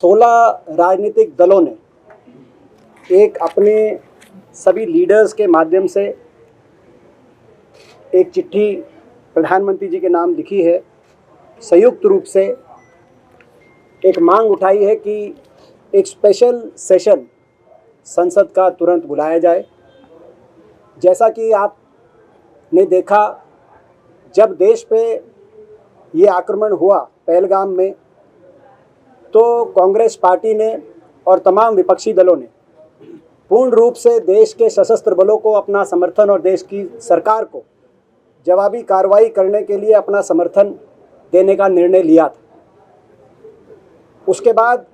16 राजनीतिक दलों ने एक अपने सभी लीडर्स के माध्यम से एक चिट्ठी प्रधानमंत्री जी के नाम लिखी है। संयुक्त रूप से एक मांग उठाई है कि एक स्पेशल सेशन संसद का तुरंत बुलाया जाए। जैसा कि आपने देखा, जब देश पे ये आक्रमण हुआ पहलगाम में, तो कांग्रेस पार्टी ने और तमाम विपक्षी दलों ने पूर्ण रूप से देश के सशस्त्र बलों को अपना समर्थन और देश की सरकार को जवाबी कार्रवाई करने के लिए अपना समर्थन देने का निर्णय लिया था। उसके बाद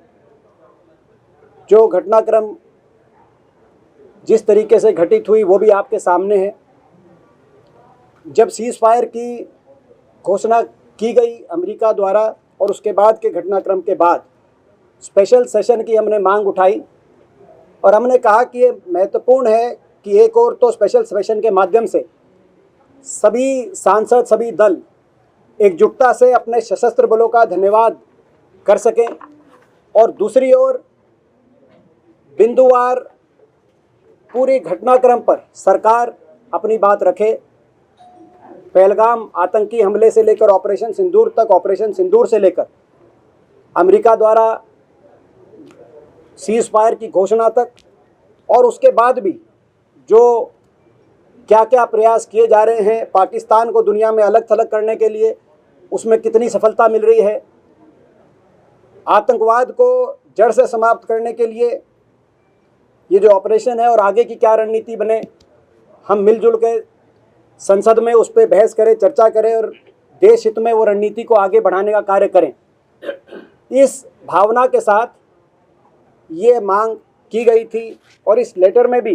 जो घटनाक्रम जिस तरीके से घटित हुई वो भी आपके सामने है। जब सीज फायर की घोषणा की गई अमेरिका द्वारा और उसके बाद के घटनाक्रम के बाद स्पेशल सेशन की हमने मांग उठाई और हमने कहा कि ये महत्वपूर्ण है कि एक और तो स्पेशल सेशन के माध्यम से सभी सांसद, सभी दल एकजुटता से अपने सशस्त्र बलों का धन्यवाद कर सकें और दूसरी ओर बिंदुवार पूरे घटनाक्रम पर सरकार अपनी बात रखे। पहलगाम आतंकी हमले से लेकर ऑपरेशन सिंदूर तक, ऑपरेशन सिंदूर से लेकर अमेरिका द्वारा सीज फायर की घोषणा तक और उसके बाद भी जो क्या क्या प्रयास किए जा रहे हैं पाकिस्तान को दुनिया में अलग थलग करने के लिए, उसमें कितनी सफलता मिल रही है, आतंकवाद को जड़ से समाप्त करने के लिए ये जो ऑपरेशन है और आगे की क्या रणनीति बने, हम मिलजुल के संसद में उस पर बहस करें, चर्चा करें और देश हित में वो रणनीति को आगे बढ़ाने का कार्य करें। इस भावना के साथ ये मांग की गई थी और इस लेटर में भी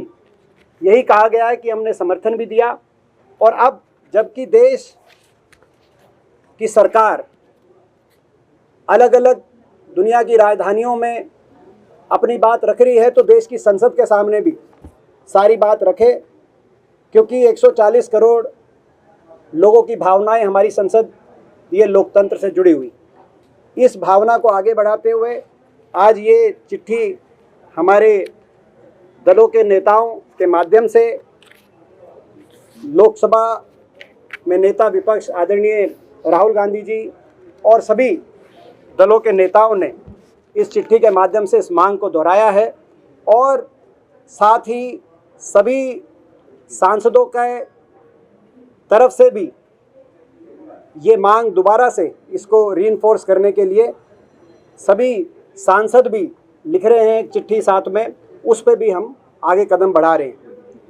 यही कहा गया है कि हमने समर्थन भी दिया। और अब जबकि देश की सरकार अलग अलग दुनिया की राजधानियों में अपनी बात रख रही है, तो देश की संसद के सामने भी सारी बात रखे, क्योंकि 140 करोड़ लोगों की भावनाएं हमारी संसद ये लोकतंत्र से जुड़ी हुई। इस भावना को आगे बढ़ाते हुए आज ये चिट्ठी हमारे दलों के नेताओं के माध्यम से लोकसभा में नेता विपक्ष आदरणीय राहुल गांधी जी और सभी दलों के नेताओं ने इस चिट्ठी के माध्यम से इस मांग को दोहराया है और साथ ही सभी सांसदों के तरफ से भी ये मांग दोबारा से इसको रीइंफोर्स करने के लिए सभी सांसद भी लिख रहे हैं एक चिट्ठी साथ में, उस पर भी हम आगे कदम बढ़ा रहे हैं।